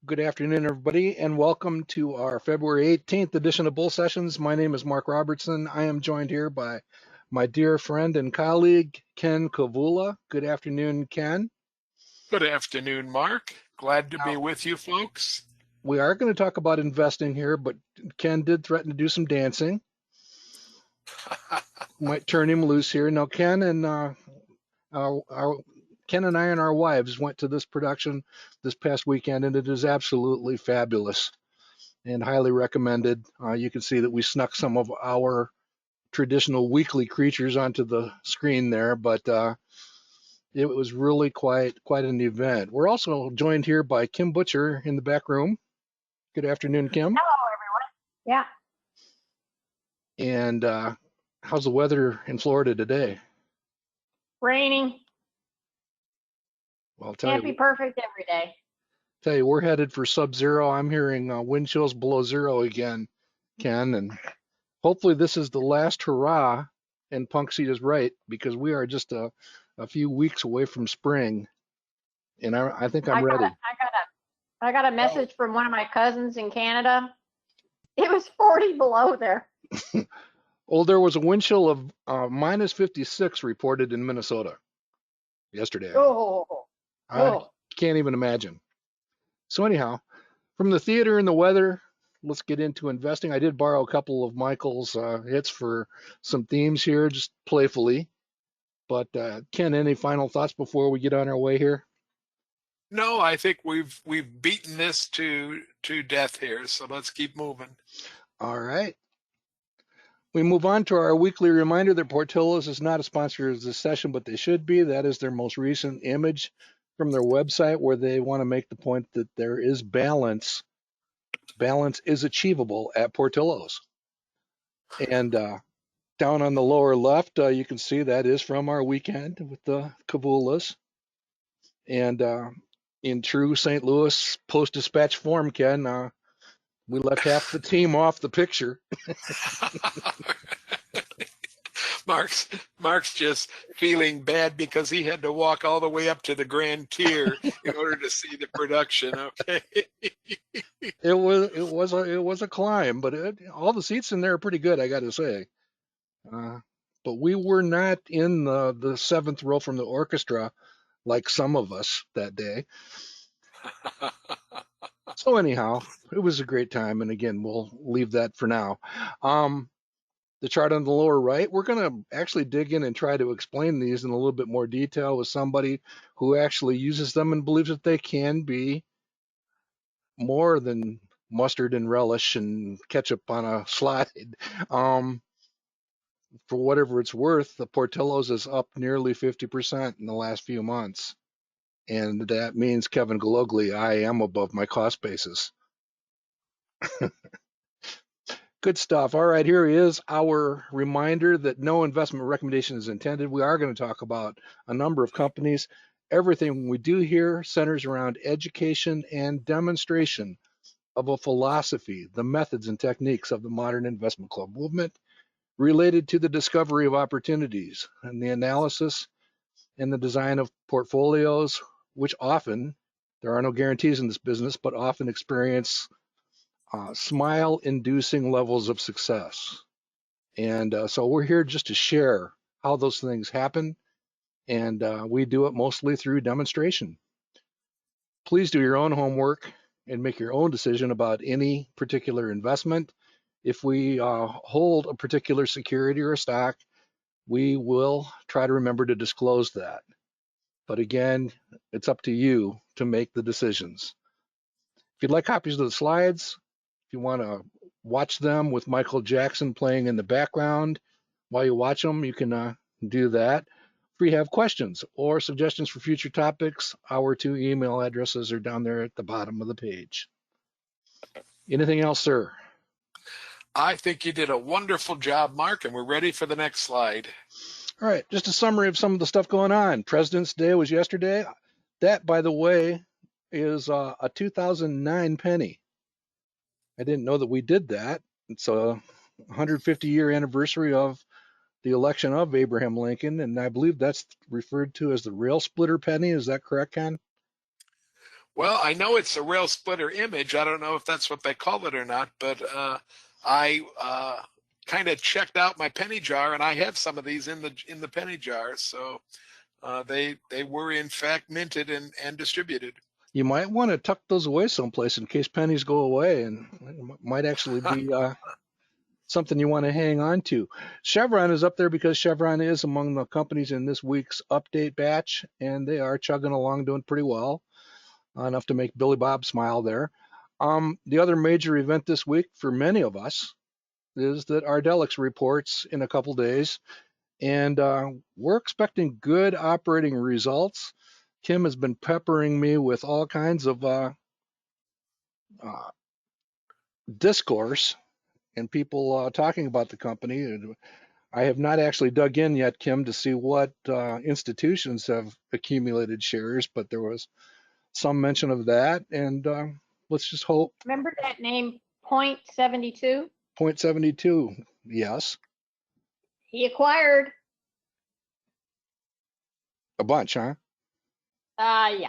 Good afternoon, everybody, and welcome to our February 18th edition of Bull Sessions. My name is Mark Robertson. I am joined here by my dear friend and colleague, Ken Kavula. Good afternoon, Ken. Good afternoon, Mark. Glad to be with you folks. We are going to talk about investing here, but Ken did threaten to do some dancing. Might turn him loose here. Now, Ken and I and our wives went to this production this past weekend, and it is absolutely fabulous and highly recommended. You can see that we snuck some of our traditional weekly creatures onto the screen there, but it was really quite an event. We're also joined here by Kim Butcher in the back room. Good afternoon, Kim. Hello, everyone. Yeah. And how's the weather in Florida today? Raining. Well, Can't be perfect every day. Tell you, we're headed for sub-zero. I'm hearing wind chills below zero again, Ken, and hopefully this is the last hurrah. And Punk Seat is right, because we are just a few weeks away from spring, and I think I'm ready. I got a message from one of my cousins in Canada. It was 40 below there. Oh, there was a wind chill of minus 56 reported in Minnesota yesterday. I can't even imagine. So anyhow, from the theater and the weather, let's get into investing. I did borrow a couple of Michael's hits for some themes here, just playfully. But Ken, any final thoughts before we get on our way here? No, I think we've beaten this to death here, so let's keep moving. All right. We move on to our weekly reminder that Portillo's is not a sponsor of this session, but they should be. That is their most recent image from their website, where they want to make the point that there is balance. Balance is achievable at Portillo's. And down on the lower left, you can see that is from our weekend with the Kavulas. And in true St. Louis Post-Dispatch form, Ken, we left half the team off the picture. Mark's just feeling bad because he had to walk all the way up to the Grand Tier in order to see the production. Okay. It was a climb, but all the seats in there are pretty good, I got to say. But we were not in the seventh row from the orchestra like some of us that day. So anyhow, it was a great time, and again, we'll leave that for now. The chart on the lower right, we're going to actually dig in and try to explain these in a little bit more detail with somebody who actually uses them and believes that they can be more than mustard and relish and ketchup on a slide. For whatever it's worth, the Portillo's is up nearly 50% in the last few months. And that means, Kevin Galogli, I am above my cost basis. Good stuff. All right, here is our reminder that no investment recommendation is intended. We are going to talk about a number of companies. Everything we do here centers around education and demonstration of a philosophy, the methods and techniques of the modern investment club movement related to the discovery of opportunities and the analysis and the design of portfolios, which often, there are no guarantees in this business, but often experience smile-inducing levels of success. And so we're here just to share how those things happen, and we do it mostly through demonstration. Please do your own homework and make your own decision about any particular investment. If we hold a particular security or a stock, we will try to remember to disclose that. But again, it's up to you to make the decisions. If you'd like copies of the slides, if you want to watch them with Michael Jackson playing in the background while you watch them, you can do that. If you have questions or suggestions for future topics, our two email addresses are down there at the bottom of the page. Anything else, sir? I think you did a wonderful job, Mark, and we're ready for the next slide. All right, just a summary of some of the stuff going on. President's Day was yesterday. That, by the way, is a 2009 penny. I didn't know that we did that. It's a 150-year anniversary of the election of Abraham Lincoln, and I believe that's referred to as the rail splitter penny. Is that correct, Ken? Well, I know it's a rail splitter image. I don't know if that's what they call it or not, but I kind of checked out my penny jar, and I have some of these in the penny jar. So they were in fact minted and distributed. You might want to tuck those away someplace in case pennies go away, and it might actually be something you want to hang on to. Chevron is up there because Chevron is among the companies in this week's update batch, and they are chugging along, doing pretty well, enough to make Billy Bob smile there. The other major event this week for many of us is that Ardelyx reports in a couple days, and we're expecting good operating results. Kim has been peppering me with all kinds of discourse and people talking about the company. I have not actually dug in yet, Kim, to see what institutions have accumulated shares, but there was some mention of that, and let's just hope. Remember that name, Point 72? 0.72, yes, He acquired. a bunch, huh? Yeah.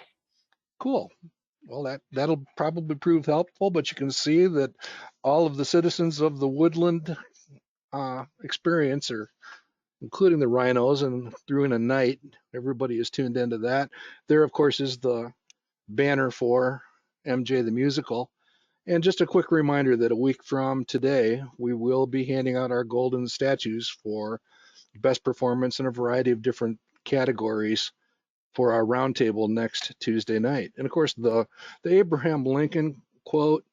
Cool. Well, that'll probably prove helpful, but you can see that all of the citizens of the woodland experience, or including the rhinos, and threw in a night, everybody is tuned into that. There, of course, is the banner for MJ the Musical. And just a quick reminder that a week from today, we will be handing out our golden statues for best performance in a variety of different categories for our roundtable next Tuesday night. And of course, the Abraham Lincoln quote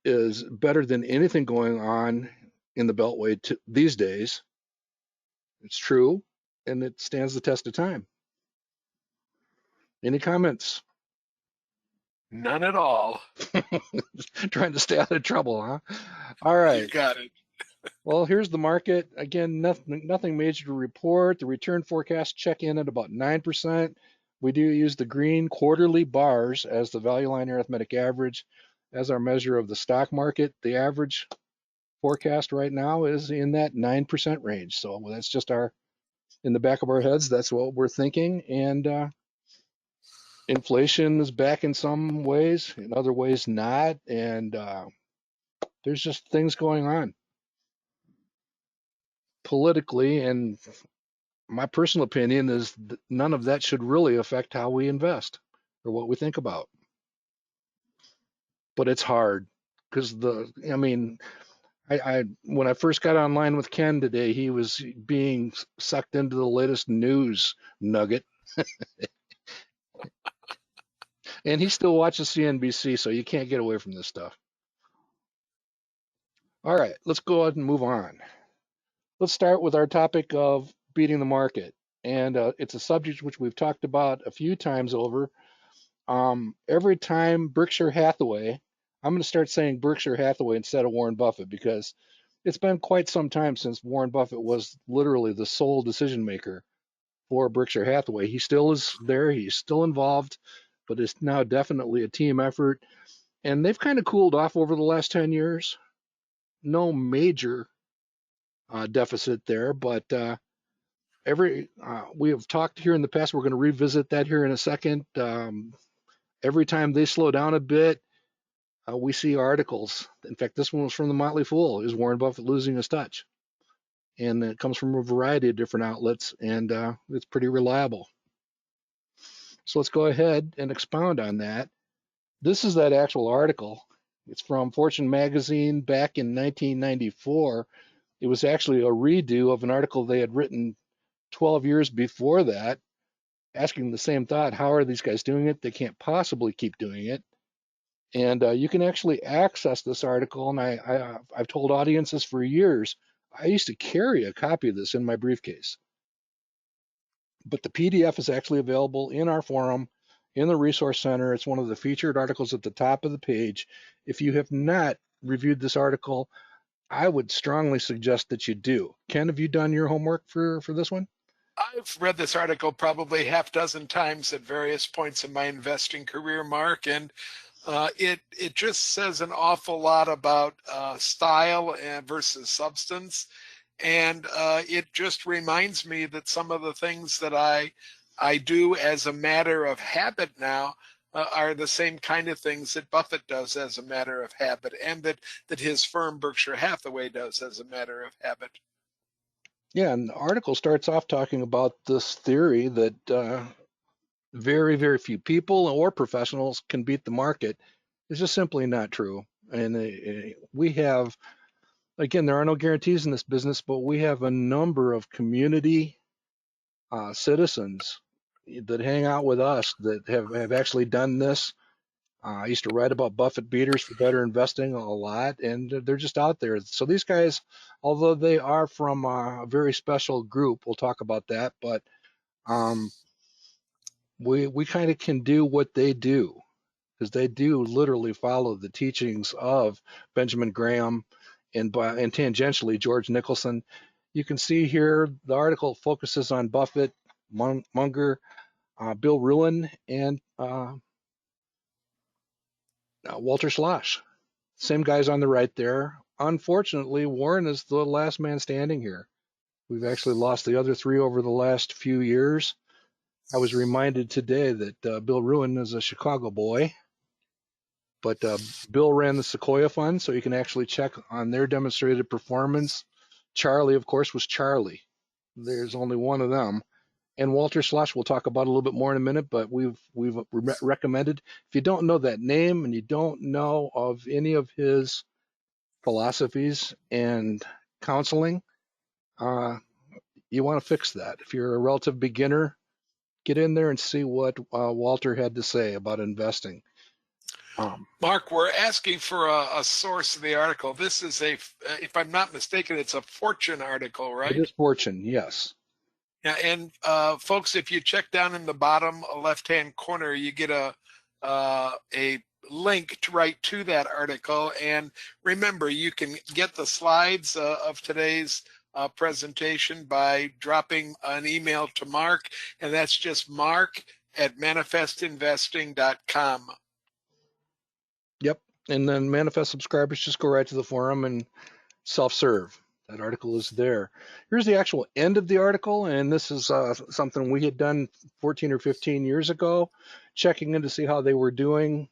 is better than anything going on in the Beltway these days. It's true, and it stands the test of time. Any comments? None at all. Trying to stay out of trouble, huh? All You right. got it. Well, here's the market. Again, nothing major to report. The return forecast check in at about 9%. We do use the green quarterly bars as the value line arithmetic average as our measure of the stock market. The average forecast right now is in that 9% range. So that's just in the back of our heads, that's what we're thinking. And inflation is back in some ways, in other ways not. And there's just things going on politically, and my personal opinion is that none of that should really affect how we invest or what we think about. But it's hard because I mean, I when I first got online with Ken today, he was being sucked into the latest news nugget, and he still watches CNBC, so you can't get away from this stuff. All right, let's go ahead and move on. Let's start with our topic of beating the market, and it's a subject which we've talked about a few times over. Every time Berkshire Hathaway, I'm going to start saying Berkshire Hathaway instead of Warren Buffett, because it's been quite some time since Warren Buffett was literally the sole decision maker for Berkshire Hathaway. He still is there, he's still involved, but it's now definitely a team effort. And they've kind of cooled off over the last 10 years. No major deficit there, but we have talked here in the past. We're going to revisit that here in a second. Every time they slow down a bit, we see articles. In fact, this one was from the Motley Fool. Is Warren Buffett losing his touch? And it comes from a variety of different outlets, and it's pretty reliable. So let's go ahead and expound on that. This is that actual article. It's from Fortune magazine back in 1994. It was actually a redo of an article they had written 12 years before that, asking the same thought: how are these guys doing it? They can't possibly keep doing it. And you can actually access this article. And I've told audiences for years, I used to carry a copy of this in my briefcase. But the PDF is actually available in our forum, in the Resource Center. It's one of the featured articles at the top of the page. If you have not reviewed this article, I would strongly suggest that you do. Ken, have you done your homework for this one? I've read this article probably half dozen times at various points in my investing career, Mark, and it just says an awful lot about style versus substance, and it just reminds me that some of the things that I do as a matter of habit now are the same kind of things that Buffett does as a matter of habit, and that his firm Berkshire Hathaway does as a matter of habit. Yeah, and the article starts off talking about this theory that very, very few people or professionals can beat the market. It's just simply not true. And we have, again, there are no guarantees in this business, but we have a number of community citizens that hang out with us that have actually done this. I used to write about Buffett beaters for better investing a lot, and they're just out there. So these guys, although they are from a very special group, we'll talk about that, but um, we kind of can do what they do because they do literally follow the teachings of Benjamin Graham and tangentially George Nicholson. You can see here the article focuses on Buffett, Munger, Bill Ruin, and Walter Schloss. Same guys on the right there. Unfortunately, Warren is the last man standing here. We've actually lost the other three over the last few years. I was reminded today that Bill Ruin is a Chicago boy, but Bill ran the Sequoia Fund, so you can actually check on their demonstrated performance. Charlie, of course, was Charlie. There's only one of them. And Walter Schloss we'll talk about a little bit more in a minute, but we've recommended, if you don't know that name and you don't know of any of his philosophies and counseling, you want to fix that. If you're a relative beginner, get in there and see what Walter had to say about investing. Mark, we're asking for a source of the article. This is if I'm not mistaken, it's a Fortune article, right? It is Fortune, yes. Yeah, and folks, if you check down in the bottom left-hand corner, you get a link right to that article. And remember, you can get the slides of today's presentation by dropping an email to Mark, and that's just mark@manifestinvesting.com. Yep. And then Manifest subscribers just go right to the forum and self-serve. That article is there. Here's the actual end of the article, and this is something we had done 14 or 15 years ago, checking in to see how they were doing.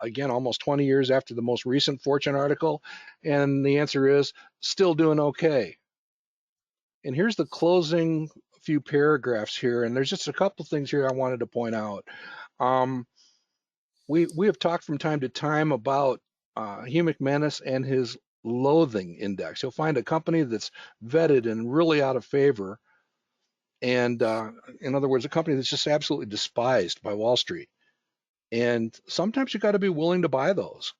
Again, almost 20 years after the most recent Fortune article, and the answer is still doing okay. And here's the closing few paragraphs here, and there's just a couple things here I wanted to point out. We have talked from time to time about Hugh McManus and his loathing index. You'll find a company that's vetted and really out of favor, and in other words, a company that's just absolutely despised by Wall Street. And sometimes you got to be willing to buy those.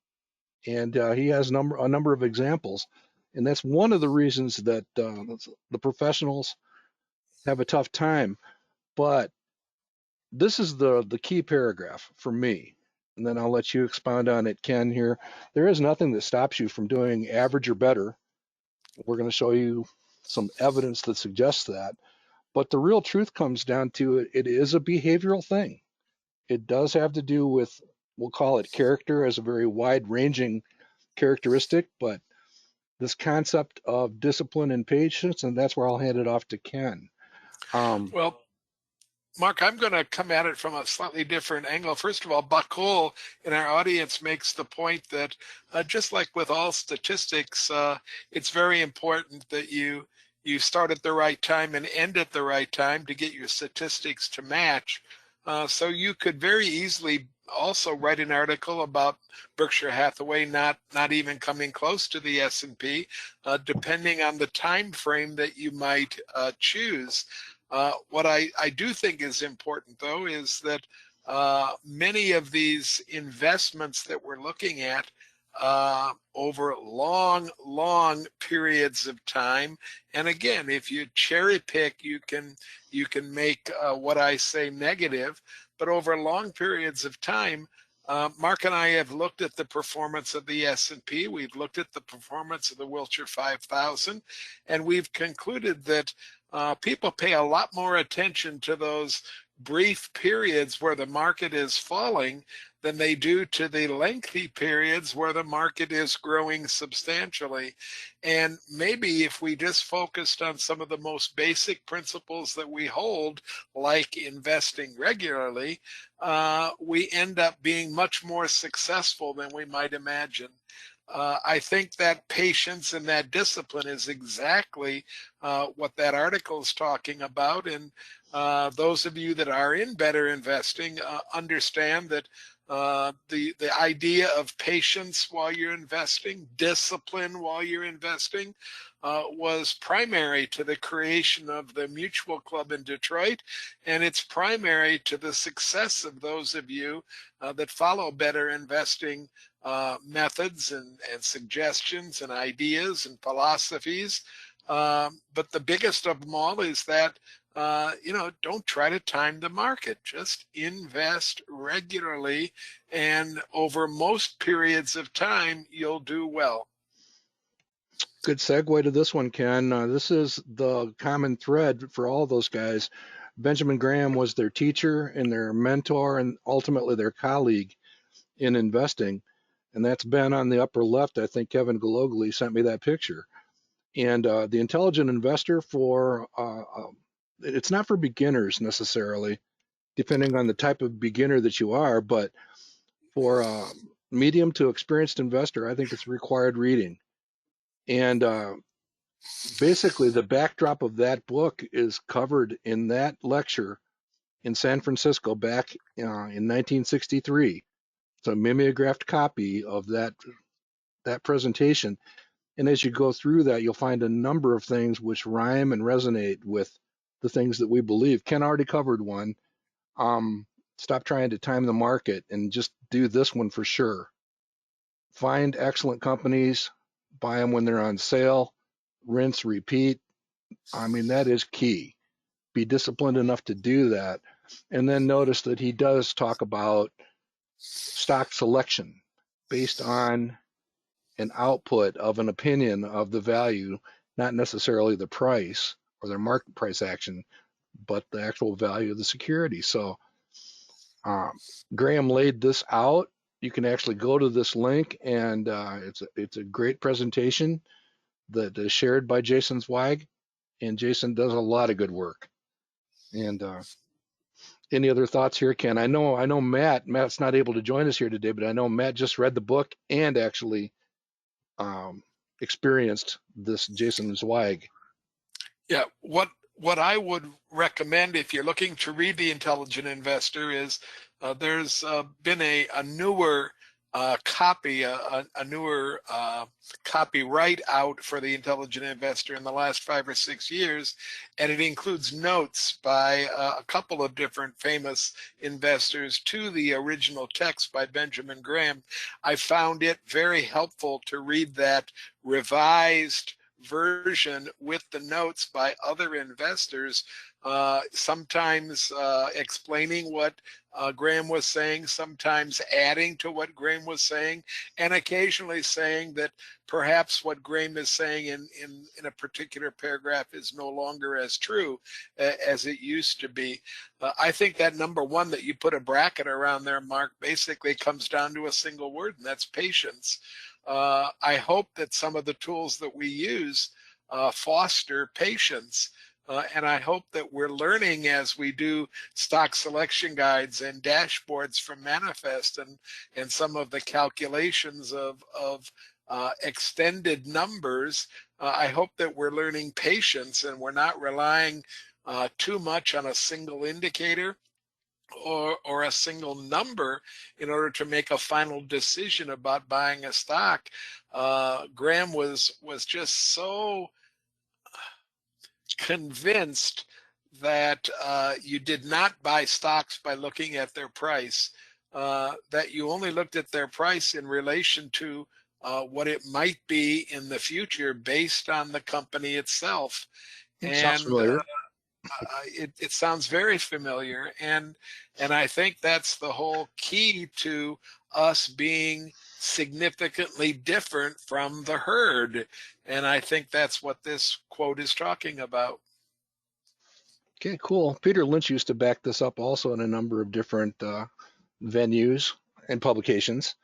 And he has a number of examples, and that's one of the reasons that the professionals have a tough time. But this is the key paragraph for me, and then I'll let you expound on it, Ken. Here, there is nothing that stops you from doing average or better. We're going to show you some evidence that suggests that. But the real truth comes down to it is a behavioral thing. It does have to do with, we'll call it character as a very wide-ranging characteristic, but this concept of discipline and patience, and that's where I'll hand it off to Ken. Well, Mark, I'm going to come at it from a slightly different angle. First of all, Buck Cole in our audience makes the point that just like with all statistics, it's very important that you start at the right time and end at the right time to get your statistics to match. So you could very easily also write an article about Berkshire Hathaway not even coming close to the S&P, depending on the time frame that you might choose. What I do think is important, though, is that many of these investments that we're looking at over long periods of time, and again, if you cherry pick, you can make what I say negative, but over long periods of time, Mark and I have looked at the performance of the S&P, we've looked at the performance of the Wilshire 5000, and we've concluded that people pay a lot more attention to those brief periods where the market is falling than they do to the lengthy periods where the market is growing substantially. And maybe if we just focused on some of the most basic principles that we hold, like investing regularly, we end up being much more successful than we might imagine. I think that patience and that discipline is exactly what that article is talking about. And those of you that are in better investing understand that the idea of patience while you're investing, discipline while you're investing, was primary to the creation of the Mutual Club in Detroit, and it's primary to the success of those of you that follow better investing methods and suggestions and ideas and philosophies. But the biggest of them all is that don't try to time the market. Just invest regularly, and over most periods of time, you'll do well. Good segue to this one, Ken. This is the common thread for all those guys. Benjamin Graham was their teacher and their mentor and ultimately their colleague in investing. And that's been on the upper left. I think Kevin Galogly sent me that picture. And the intelligent investor it's not for beginners necessarily, depending on the type of beginner that you are, but for medium to experienced investor, I think it's required reading. And basically, the backdrop of that book is covered in that lecture in San Francisco back in 1963. It's a mimeographed copy of that presentation. And as you go through that, you'll find a number of things which rhyme and resonate with the things that we believe. Ken already covered one. Stop trying to time the market and just do this one for sure. Find excellent companies, buy them when they're on sale, rinse, repeat. I mean, that is key. Be disciplined enough to do that. And then notice that he does talk about stock selection based on an output of an opinion of the value, not necessarily the price or their market price action, but the actual value of the security. So Graham laid this out. You can actually go to this link, and it's a great presentation that is shared by Jason Zweig, and Jason does a lot of good work. And any other thoughts here, Ken? I know Matt's not able to join us here today, but I know Matt just read the book and actually experienced this Jason Zweig. Yeah, what I would recommend if you're looking to read The Intelligent Investor is there's been a newer copy, a newer copyright out for The Intelligent Investor in the last 5 or 6 years, and it includes notes by a couple of different famous investors to the original text by Benjamin Graham. I found it very helpful to read that revised version with the notes by other investors, sometimes explaining what Graham was saying, sometimes adding to what Graham was saying, and occasionally saying that perhaps what Graham is saying in a particular paragraph is no longer as true as it used to be. I think that number one that you put a bracket around there, Mark, basically comes down to a single word, and that's patience. I hope that some of the tools that we use foster patience. And I hope that we're learning as we do stock selection guides and dashboards from Manifest and some of the calculations of extended numbers. I hope that we're learning patience and we're not relying too much on a single indicator or a single number in order to make a final decision about buying a stock. Graham was just so convinced that you did not buy stocks by looking at their price, that you only looked at their price in relation to what it might be in the future based on the company itself. Sounds familiar. It sounds very familiar, and I think that's the whole key to us being significantly different from the herd, and I think that's what this quote is talking about. Okay, cool. Peter Lynch used to back this up also in a number of different venues and publications.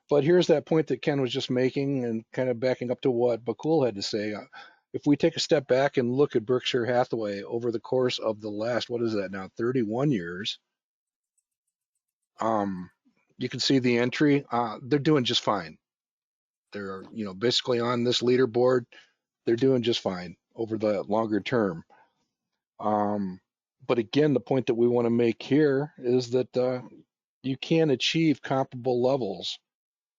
But here's that point that Ken was just making and kind of backing up to what Bakul had to say. If we take a step back and look at Berkshire Hathaway over the course of the last, what is that now, 31 years, you can see the entry. They're doing just fine. They're, basically on this leaderboard. They're doing just fine over the longer term. But again, the point that we want to make here is that you can achieve comparable levels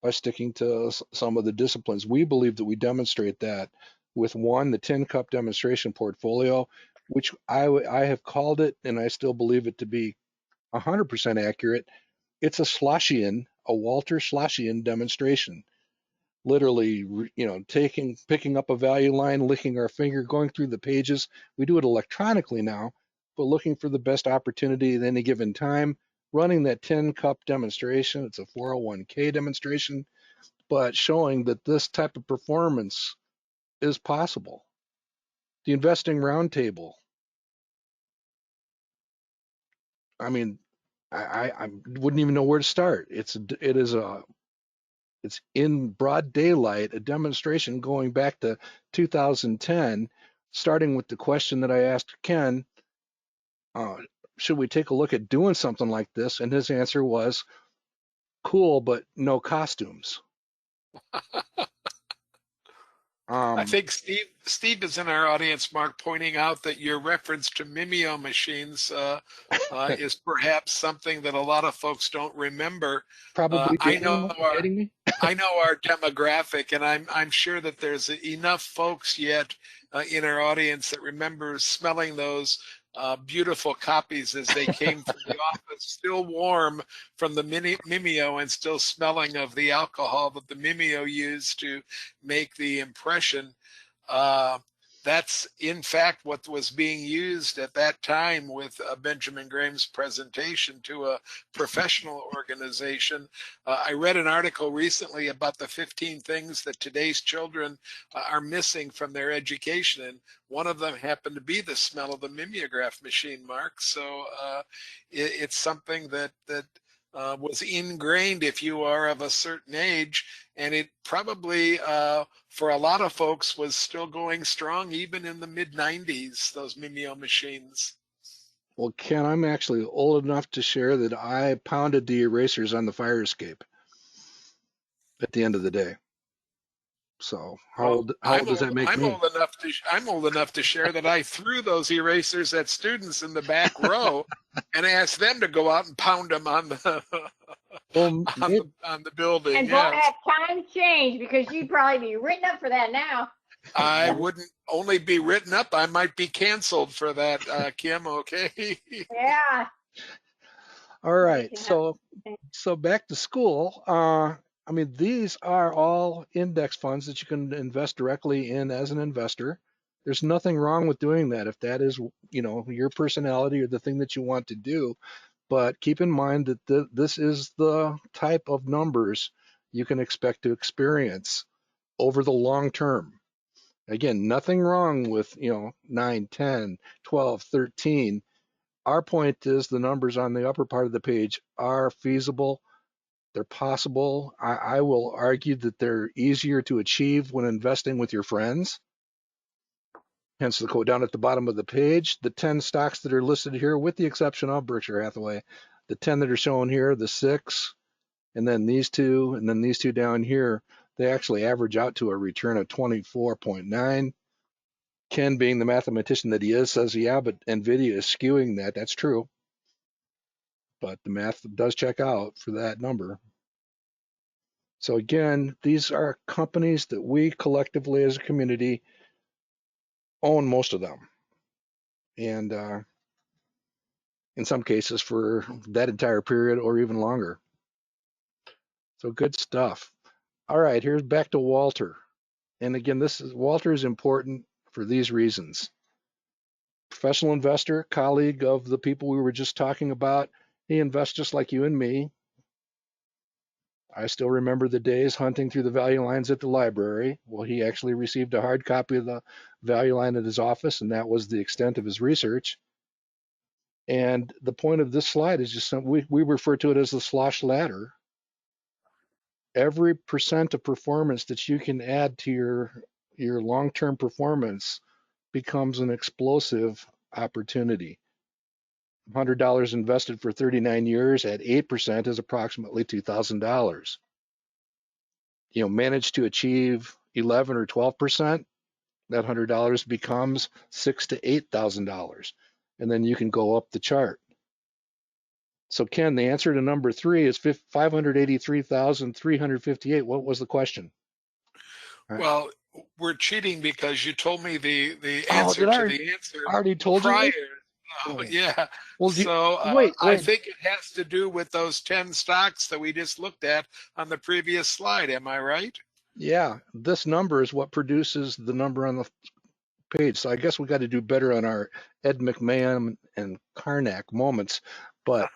by sticking to some of the disciplines. We believe that we demonstrate that with the 10 cup demonstration portfolio, which I have called it, and I still believe it to be 100% accurate. It's a Walter Sloshian demonstration. Literally, picking up a value line, licking our finger, going through the pages. We do it electronically now, but looking for the best opportunity at any given time, running that 10 cup demonstration. It's a 401k demonstration, but showing that this type of performance is possible. The investing roundtable. I mean, I wouldn't even know where to start. It's in broad daylight, a demonstration going back to 2010, starting with the question that I asked Ken, should we take a look at doing something like this? And his answer was, cool, but no costumes. I think Steve is in our audience, Mark, pointing out that your reference to Mimeo machines is perhaps something that a lot of folks don't remember. Probably dating me. I know our demographic, and I'm sure that there's enough folks yet in our audience that remember smelling those beautiful copies as they came from the office, still warm from the Mimeo and still smelling of the alcohol that the Mimeo used to make the impression. That's in fact what was being used at that time with Benjamin Graham's presentation to a professional organization. I read an article recently about the 15 things that today's children are missing from their education, and one of them happened to be the smell of the mimeograph machine, Mark. So it's something that was ingrained if you are of a certain age, and it probably for a lot of folks was still going strong even in the mid 90s, those Mimeo machines. Well, Ken, I'm actually old enough to share that I pounded the erasers on the fire escape at the end of the day. So how old does that make me? I'm old enough to share that I threw those erasers at students in the back row and asked them to go out and pound them on the on the building. And boy, that time changed, because you'd probably be written up for that now. I wouldn't only be written up, I might be canceled for that, Kim, okay? Yeah. All right. So back to school. I mean, these are all index funds that you can invest directly in as an investor. There's nothing wrong with doing that if that is, your personality or the thing that you want to do. But keep in mind that this is the type of numbers you can expect to experience over the long term. Again, nothing wrong with, 9, 10, 12, 13. Our point is the numbers on the upper part of the page are feasible. They're possible. I will argue that they're easier to achieve when investing with your friends. Hence the quote down at the bottom of the page. The 10 stocks that are listed here, with the exception of Berkshire Hathaway, the 10 that are shown here, the 6, and then these two, and then these two down here, they actually average out to a return of 24.9. Ken, being the mathematician that he is, says, yeah, but NVIDIA is skewing that. That's true. But the math does check out for that number. So again, these are companies that we collectively as a community own most of them. And in some cases for that entire period or even longer. So good stuff. All right, here's back to Walter. And again, Walter is important for these reasons. Professional investor, colleague of the people we were just talking about. He invests just like you and me. I still remember the days hunting through the value lines at the library. Well, he actually received a hard copy of the value line at his office, and that was the extent of his research. And the point of this slide is just we refer to it as the slosh ladder. Every percent of performance that you can add to your long-term performance becomes an explosive opportunity. $100 invested for 39 years at 8% is approximately $2,000. Manage to achieve 11 or 12%, that $100 becomes $6,000 to $8,000, and then you can go up the chart. So Ken, the answer to number 3 is 583,358. What was the question? Well, we're cheating because you told me the Oh, answer did to I the answer already told you prior. this? Oh. Yeah. Well, So wait. I think it has to do with those 10 stocks that we just looked at on the previous slide. Am I right? Yeah, this number is what produces the number on the page. So I guess we got to do better on our Ed McMahon and Karnak moments. But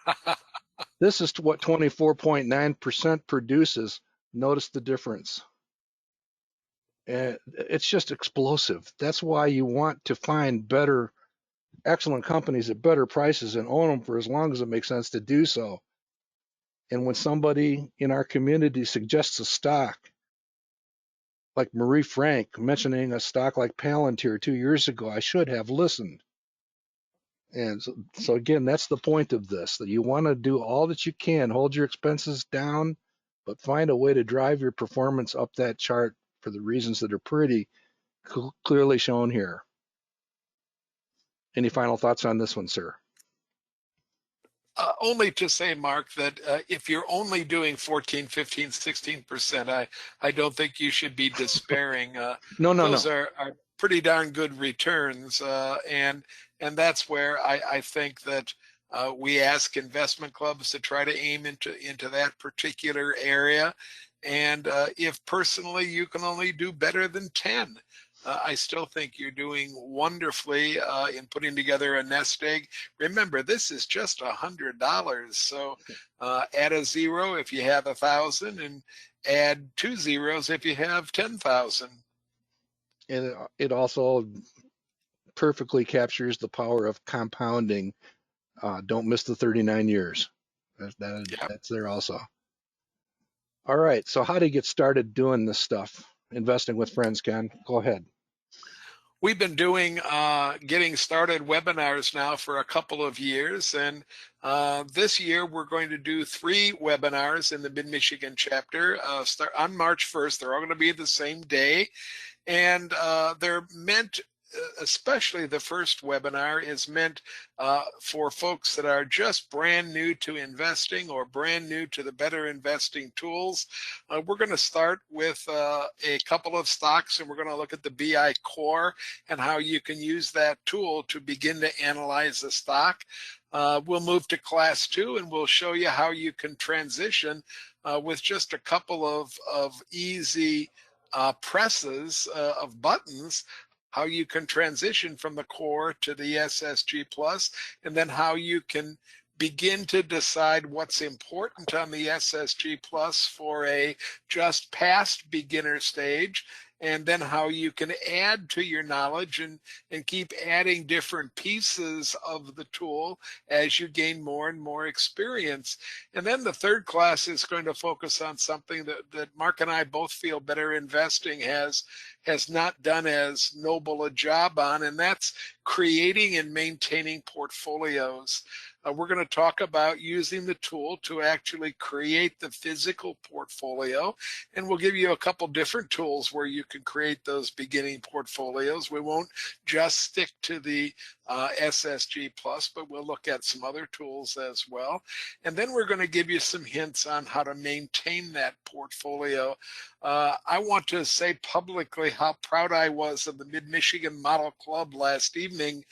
this is what 24.9% produces. Notice the difference. And it's just explosive. That's why you want to find better, excellent companies at better prices and own them for as long as it makes sense to do so. And when somebody in our community suggests a stock, like Marie Frank mentioning a stock like Palantir 2 years ago, I should have listened. And so again, that's the point of this, that you want to do all that you can, hold your expenses down, but find a way to drive your performance up that chart for the reasons that are pretty clearly shown here. Any final thoughts on this one, sir? Only to say, Mark, that if you're only doing 14, 15, 16%, I don't think you should be despairing. No. Those are pretty darn good returns. And that's where I think that we ask investment clubs to try to aim into that particular area. And if personally you can only do better than 10, I still think you're doing wonderfully in putting together a nest egg. Remember, this is just $100. So add a 0 if you have 1,000, and add 2 zeros if you have 10,000. And it also perfectly captures the power of compounding. Don't miss the 39 years. That's there also. All right. So how do you get started doing this stuff? Investing with friends, Ken? Go ahead. We've been doing getting started webinars now for a couple of years, and this year we're going to do 3 webinars in the Mid-Michigan chapter. Start on March 1st. They're all going to be the same day, and they're meant, especially the first webinar, is meant for folks that are just brand new to investing or brand new to the better investing tools. We're going to start with a couple of stocks, and we're going to look at the BI core and how you can use that tool to begin to analyze the stock. We'll move to class 2, and we'll show you how you can transition with just a couple of easy presses of buttons, how you can transition from the core to the SSG Plus, and then how you can begin to decide what's important on the SSG Plus for a just past beginner stage, and then how you can add to your knowledge and keep adding different pieces of the tool as you gain more and more experience. And then the third class is going to focus on something that Mark and I both feel Better Investing has not done as noble a job on, and that's creating and maintaining portfolios. We're going to talk about using the tool to actually create the physical portfolio, and we'll give you a couple different tools where you can create those beginning portfolios. We won't just stick to the SSG Plus, but we'll look at some other tools as well. And then we're going to give you some hints on how to maintain that portfolio. I want to say publicly how proud I was of the Mid-Michigan Model Club last evening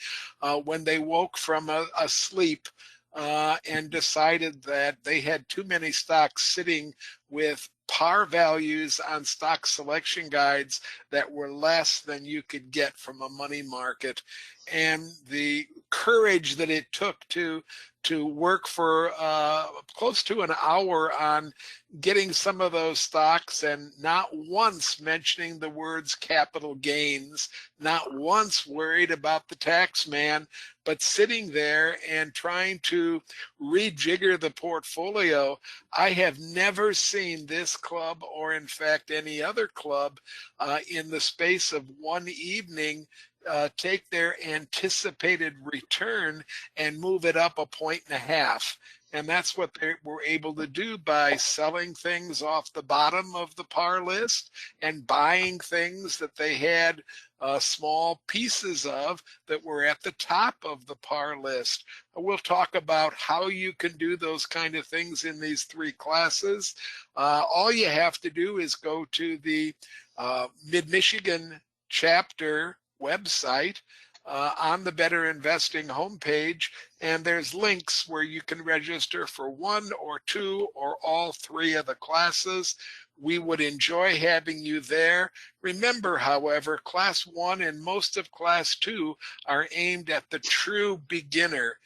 when they woke from a sleep and decided that they had too many stocks sitting with par values on stock selection guides that were less than you could get from a money market. and the courage that it took to work for close to an hour on getting some of those stocks, and not once mentioning the words capital gains, not once worried about the tax man, but sitting there and trying to rejigger the portfolio. I have never seen this club, or in fact any other club, in the space of one evening take their anticipated return and move it up 1.5 points. And that's what they were able to do by selling things off the bottom of the par list and buying things that they had small pieces of that were at the top of the par list. We'll talk about how you can do those kind of things in these three classes. All you have to do is go to the Mid-Michigan chapter website on the Better Investing homepage, and there's links where you can register for one or two or all three of the classes. We would enjoy having you there. Remember, however, Class 1 and most of Class 2 are aimed at the true beginner.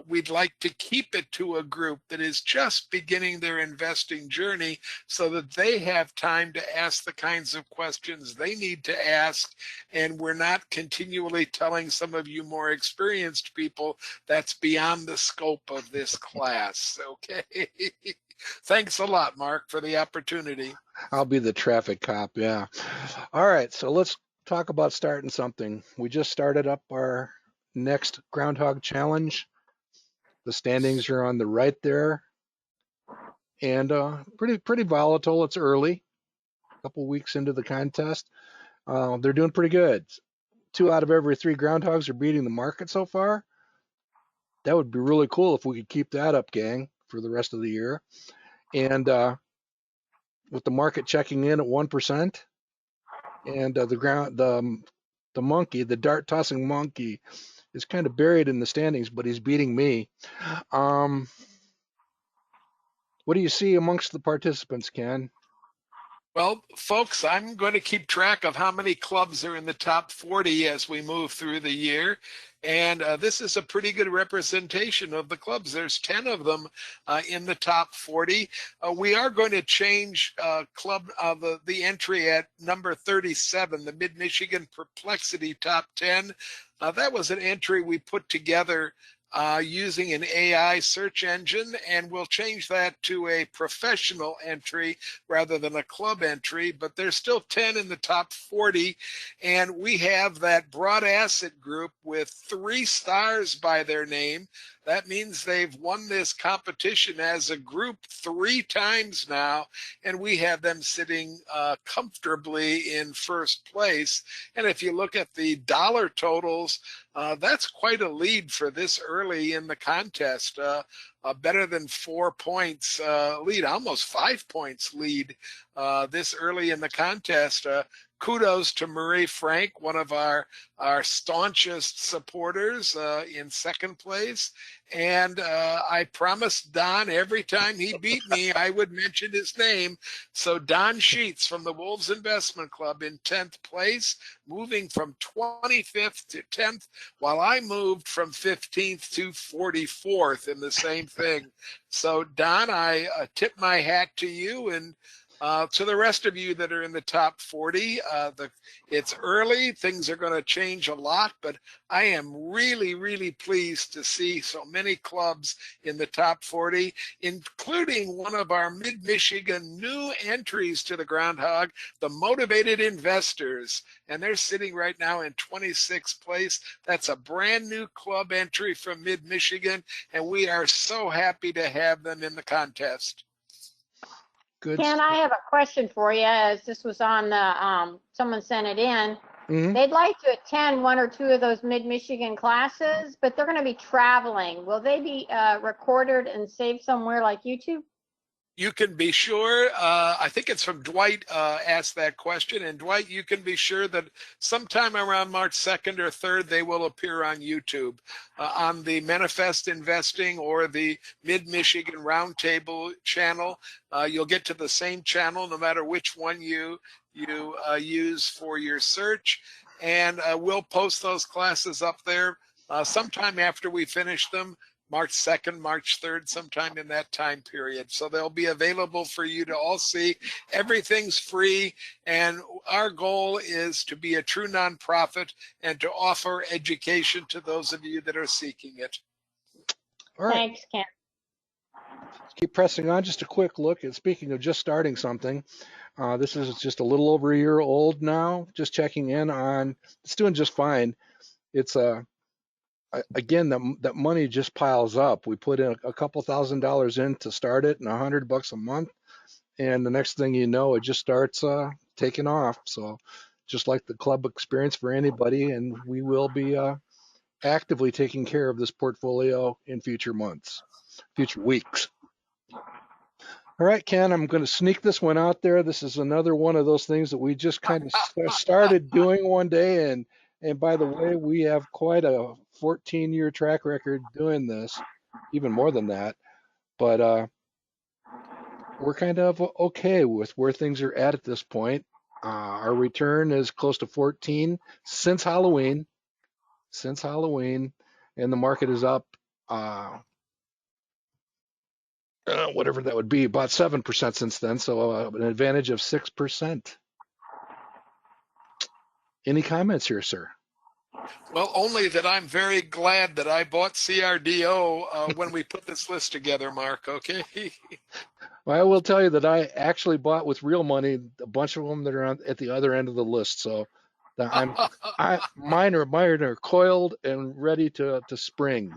We'd like to keep it to a group that is just beginning their investing journey so that they have time to ask the kinds of questions they need to ask, and we're not continually telling some of you more experienced people that's beyond the scope of this class. Okay. Thanks a lot, Mark, for the opportunity. I'll be the traffic cop. Yeah. All right. So let's talk about starting something. We just started up our next Groundhog Challenge. The standings are on the right there, and pretty volatile. It's early, a couple weeks into the contest. They're doing pretty good. 2 out of every 3 groundhogs are beating the market so far. That would be really cool if we could keep that up, gang, for the rest of the year. And with the market checking in at 1%, and the monkey, the dart tossing monkey, is kind of buried in the standings, but he's beating me. What do you see amongst the participants, Ken? Well, folks, I'm going to keep track of how many clubs are in the top 40 as we move through the year. And this is a pretty good representation of the clubs. There's 10 of them in the top 40. We are going to change the entry at number 37, the Mid-Michigan Perplexity Top 10. That was an entry we put together using an AI search engine, and we'll change that to a professional entry rather than a club entry, but there's still 10 in the top 40. And we have that broad asset group with 3 stars by their name. That means they've won this competition as a group 3 times now, and we have them sitting comfortably in first place. And if you look at the dollar totals, that's quite a lead for this early in the contest. Better than 4 points lead, almost 5 points lead this early in the contest. Kudos to Marie Frank, one of our staunchest supporters, in second place. And I promised Don every time he beat me, I would mention his name. So Don Sheets from the Wolves Investment Club in 10th place, moving from 25th to 10th, while I moved from 15th to 44th in the same thing. So Don, I tip my hat to you, and to the rest of you that are in the top 40. It's early, things are going to change a lot, but I am really, really pleased to see so many clubs in the top 40, including one of our Mid-Michigan new entries to the Groundhog, the Motivated Investors. And they're sitting right now in 26th place. That's a brand new club entry from Mid-Michigan, and we are so happy to have them in the contest. Good. Ken, I have a question for you, as this was on the, someone sent it in. Mhm. They'd like to attend 1 or 2 of those Mid-Michigan classes, but they're going to be traveling. Will they be recorded and saved somewhere like YouTube? You can be sure, I think it's from Dwight asked that question, and Dwight, you can be sure that sometime around March 2nd or 3rd, they will appear on YouTube on the Manifest Investing or the Mid-Michigan Roundtable channel. You'll get to the same channel no matter which one you use for your search. and we'll post those classes up there sometime after we finish them. March 2nd, March 3rd, sometime in that time period. So they'll be available for you to all see. Everything's free, and our goal is to be a true nonprofit and to offer education to those of you that are seeking it. All right. Thanks, Ken. Keep pressing on. Just a quick look at, speaking of just starting something, this is just a little over a year old now. Just checking in on, it's doing just fine. It's again, that money just piles up. We put in a couple $1,000s in to start it, and $100 a month, and the next thing you know, it just starts taking off. So just like the club experience for anybody, and we will be actively taking care of this portfolio in future months, future weeks. All right, Ken, I'm going to sneak this one out there. This is another one of those things that we just kind of started doing one day, and by the way, we have quite a 14-year track record doing this, even more than that. But we're kind of okay with where things are at this point. Our return is close to 14 since Halloween, and the market is up whatever that would be, about 7% since then, so an advantage of 6%. Any comments here, sir? Well, only that I'm very glad that I bought CRDO when we put this list together, Mark, okay? Well, I will tell you that I actually bought with real money a bunch of them that are at the other end of the list, so mine are coiled and ready to spring.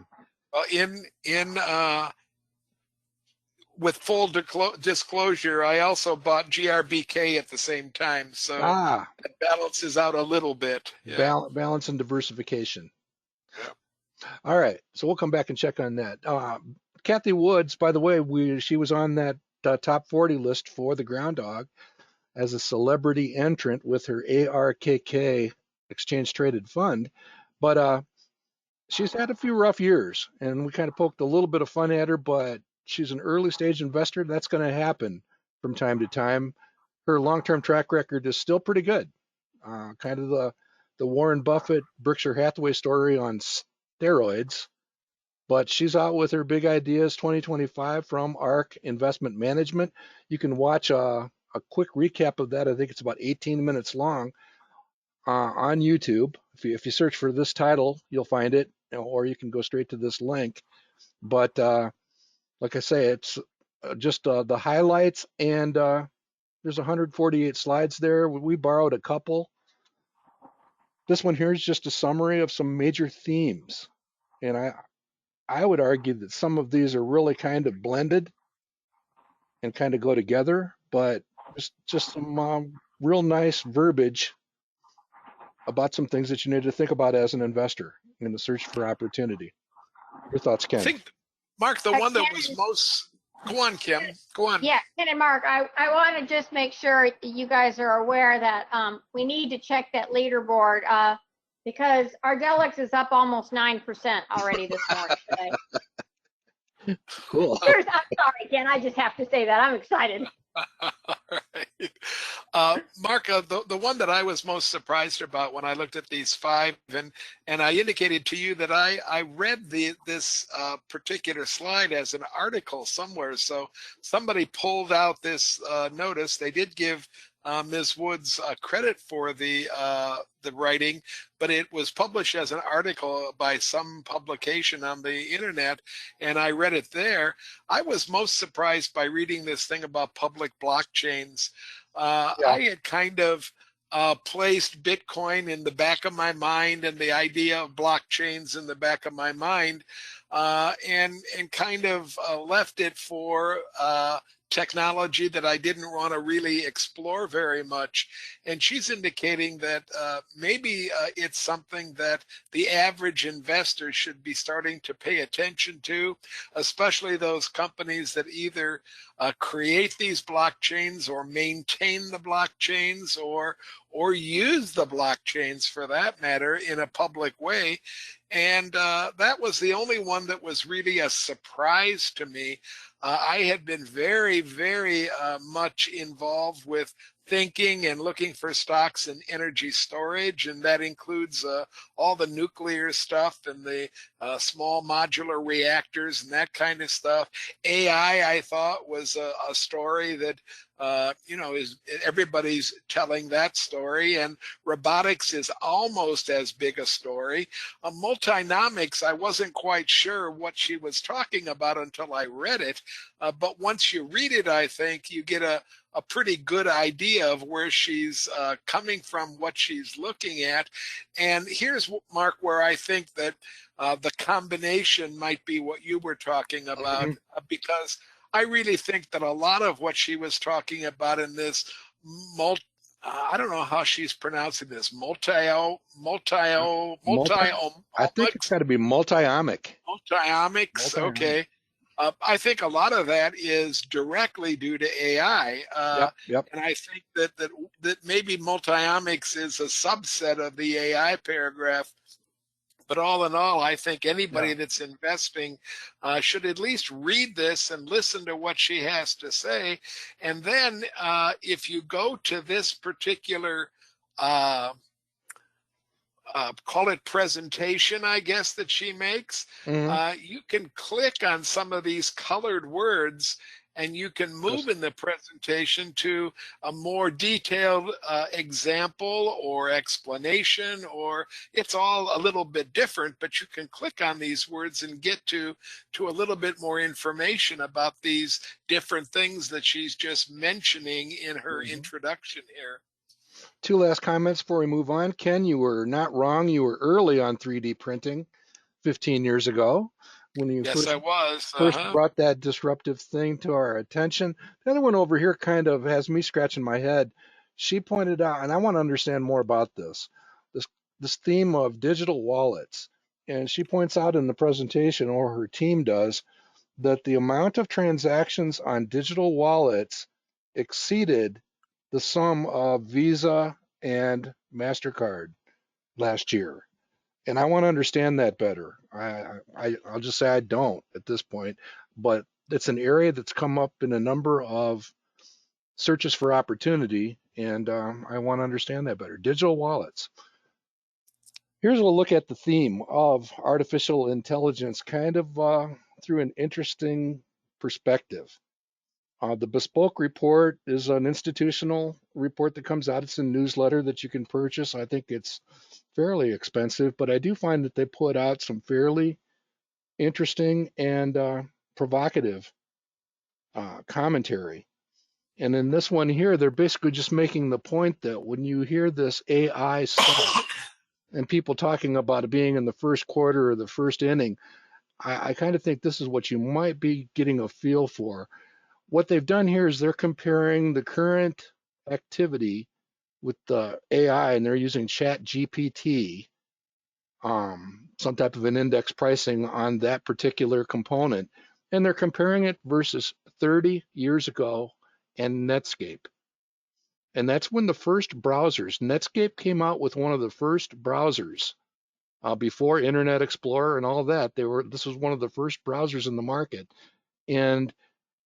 With full disclosure, I also bought GRBK at the same time, so that balances out a little bit. Yeah. Balance and diversification. Yeah. All right, so we'll come back and check on that. Kathy Woods, by the way, she was on that top 40 list for the Ground Dog as a celebrity entrant with her ARKK exchange traded fund, but she's had a few rough years, and we kind of poked a little bit of fun at her, but she's an early stage investor. That's going to happen from time to time. Her long-term track record is still pretty good. Kind of the Warren Buffett, Berkshire Hathaway story on steroids. But she's out with her big ideas 2025 from ARK Investment Management. You can watch a quick recap of that. I think it's about 18 minutes long on YouTube. If you search for this title, you'll find it, or you can go straight to this link. But like I say, it's just the highlights, and there's 148 slides there. We borrowed a couple. This one here is just a summary of some major themes, and I would argue that some of these are really kind of blended and kind of go together, but just some real nice verbiage about some things that you need to think about as an investor in the search for opportunity. Your thoughts, Ken? I think, Mark, the one that was most... Go on, Kim. Go on. Yeah, Ken and Mark, I want to just make sure you guys are aware that we need to check that leaderboard because our Ardelyx is up almost 9% already this morning today. Cool. I'm sorry, Ken. I just have to say that. I'm excited. All right. Mark, the one that I was most surprised about when I looked at these five, and I indicated to you that I read this particular slide as an article somewhere. So somebody pulled out this notice. They did give Ms. Woods credit for the writing, but it was published as an article by some publication on the internet, and I read it there. I was most surprised by reading this thing about public blockchains. I had kind of placed Bitcoin in the back of my mind and the idea of blockchains in the back of my mind, and kind of left it for technology that I didn't want to really explore very much. And she's indicating that maybe it's something that the average investor should be starting to pay attention to, especially those companies that either create these blockchains or maintain the blockchains or use the blockchains for that matter in a public way. And that was the only one that was really a surprise to me. I had been very, very much involved with thinking and looking for stocks in energy storage, and that includes all the nuclear stuff and the small modular reactors and that kind of stuff. AI, I thought, was a story that is everybody's telling that story, and robotics is almost as big a story. Multinomics, I wasn't quite sure what she was talking about until I read it, but once you read it, I think you get a pretty good idea of where she's coming from, what she's looking at. And here's, Mark, where I think that the combination might be what you were talking about, because I really think that a lot of what she was talking about in this I don't know how she's pronouncing this, I think it's got to be multiomic. multiomics. Okay. I think a lot of that is directly due to AI, Yep. and I think that maybe multiomics is a subset of the AI paragraph. But all in all, I think anybody that's investing should at least read this and listen to what she has to say. And then if you go to this particular call it presentation, I guess, that she makes, you can click on some of these colored words and you can move in the presentation to a more detailed example or explanation, or it's all a little bit different, but you can click on these words and get to a little bit more information about these different things that she's just mentioning in her introduction here. Two last comments before we move on. Ken, you were not wrong. You were early on 3D printing 15 years ago when you first brought that disruptive thing to our attention. The other one over here kind of has me scratching my head. She pointed out, and I want to understand more about this theme of digital wallets. And she points out in the presentation, or her team does, that the amount of transactions on digital wallets exceeded the sum of Visa and MasterCard last year. And I want to understand that better. I'll just say I don't at this point, but it's an area that's come up in a number of searches for opportunity, and I want to understand that better. Digital wallets. Here's a look at the theme of artificial intelligence, kind of through an interesting perspective. The bespoke report is an institutional report that comes out. It's a newsletter that you can purchase. I think it's fairly expensive, but I do find that they put out some fairly interesting and provocative commentary. And in this one here, they're basically just making the point that when you hear this AI stuff and people talking about it being in the first quarter or the first inning, I kind of think this is what you might be getting a feel for. What they've done here is they're comparing the current activity with the AI, and they're using Chat GPT, some type of an index pricing on that particular component, and they're comparing it versus 30 years ago and Netscape. And that's when the first browsers, Netscape came out with one of the first browsers before Internet Explorer and all that. This was one of the first browsers in the market. And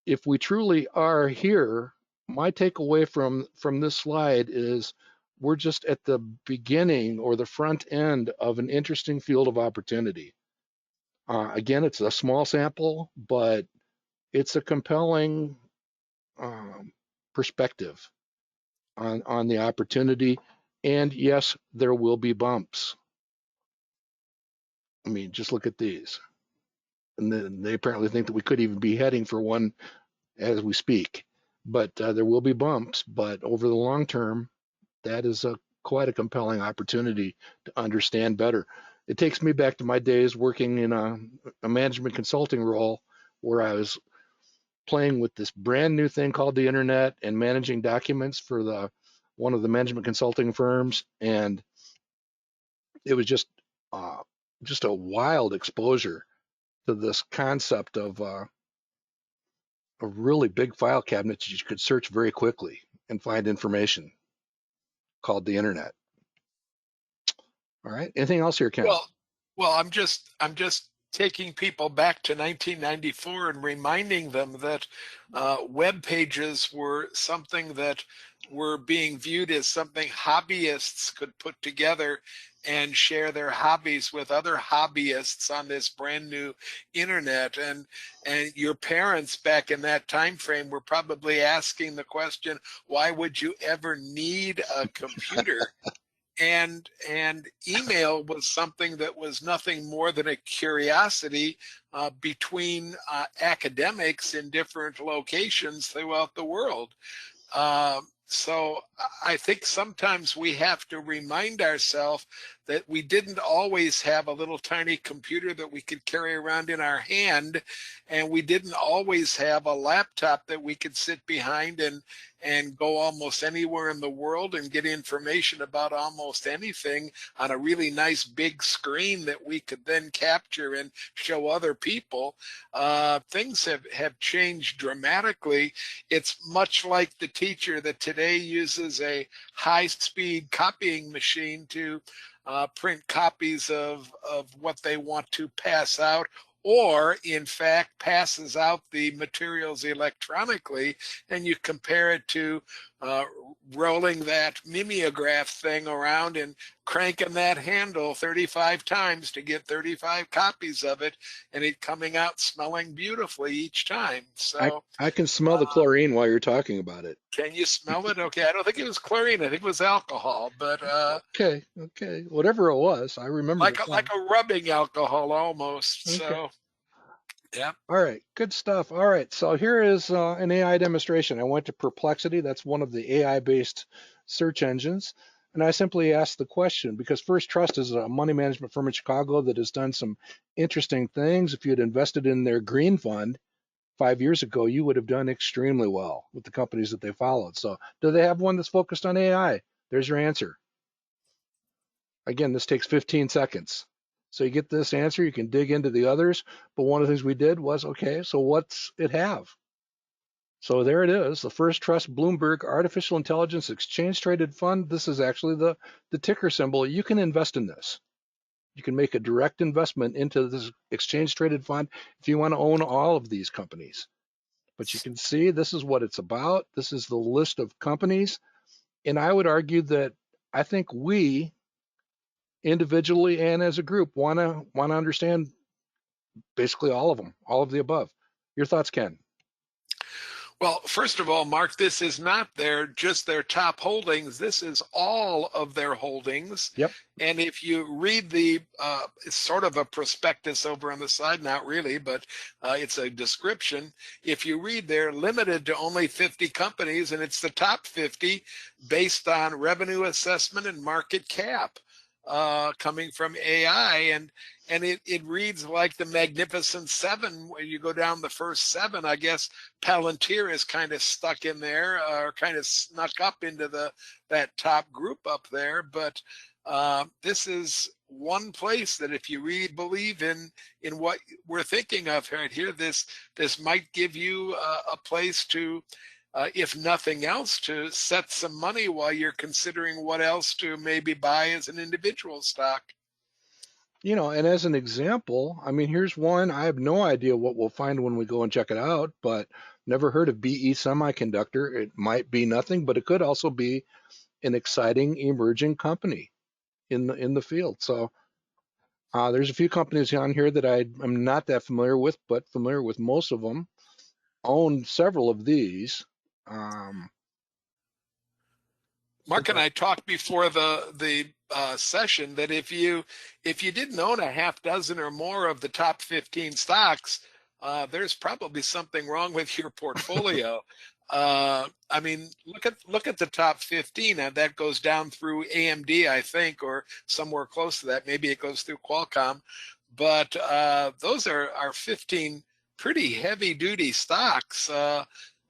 if we truly are here, my takeaway from this slide is we're just at the beginning or the front end of an interesting field of opportunity. Again, it's a small sample, but it's a compelling perspective on the opportunity. And yes, there will be bumps. I mean, just look at these. And then they apparently think that we could even be heading for one as we speak. But there will be bumps. But over the long term, that is quite a compelling opportunity to understand better. It takes me back to my days working in a management consulting role where I was playing with this brand new thing called the internet and managing documents for one of the management consulting firms. And it was just a wild exposure to this concept of a really big file cabinet that you could search very quickly and find information, called the internet. All right. Anything else here, Ken? Well, I'm just taking people back to 1994 and reminding them that web pages were something that were being viewed as something hobbyists could put together and share their hobbies with other hobbyists on this brand new internet. And your parents back in that time frame were probably asking the question, why would you ever need a computer? And email was something that was nothing more than a curiosity between academics in different locations throughout the world. So I think sometimes we have to remind ourselves that we didn't always have a little tiny computer that we could carry around in our hand, and we didn't always have a laptop that we could sit behind and go almost anywhere in the world and get information about almost anything on a really nice big screen that we could then capture and show other people. Things have changed dramatically. It's much like the teacher that today uses a high-speed copying machine to print copies of what they want to pass out, or in fact passes out the materials electronically, and you compare it to rolling that mimeograph thing around and cranking that handle 35 times to get 35 copies of it, and it coming out smelling beautifully each time. So I can smell the chlorine while you're talking about it. can you smell it? Okay, I don't think it was chlorine. I think it was alcohol, but Okay, whatever it was, I remember the like smell. a rubbing alcohol almost. Okay. So yeah. All right, good stuff. All right, so here is an AI demonstration. I went to Perplexity. That's one of the AI-based search engines. And I simply asked the question because First Trust is a money management firm in Chicago that has done some interesting things. If you had invested in their green fund 5 years ago, you would have done extremely well with the companies that they followed. So do they have one that's focused on AI? There's your answer. Again, this takes 15 seconds. So you get this answer, you can dig into the others. But one of the things we did was, okay, so what's it have? So there it is, the First Trust Bloomberg Artificial Intelligence Exchange Traded Fund. This is actually the ticker symbol. You can invest in this. You can make a direct investment into this exchange traded fund if you want to own all of these companies. But you can see this is what it's about. This is the list of companies. And I would argue that I think we individually and as a group want to understand basically all of them, all of the above. Your thoughts, Ken? Well, first of all, Mark, this is not just their top holdings. This is all of their holdings. Yep. And if you read it's sort of a prospectus over on the side, not really, but it's a description. If you read, they're limited to only 50 companies, and it's the top 50 based on revenue assessment and market cap coming from AI. And it reads like the Magnificent Seven. When you go down the first seven, I guess Palantir is kind of stuck in there, or kind of snuck up into that top group up there. But this is one place that if you really believe in what we're thinking of right here, this might give you a place to, if nothing else, to set some money while you're considering what else to maybe buy as an individual stock. And as an example, I mean, here's one. I have no idea what we'll find when we go and check it out, but never heard of BE Semiconductor. It might be nothing, but it could also be an exciting emerging company in the field. So there's a few companies on here that I'm not that familiar with, but familiar with most of them. Own several of these. Mark and I talked before the session that if you didn't own a half dozen or more of the top 15 stocks, there's probably something wrong with your portfolio. I mean, look at the top 15, and that goes down through AMD, I think, or somewhere close to that. Maybe it goes through Qualcomm, but those are 15 pretty heavy duty stocks,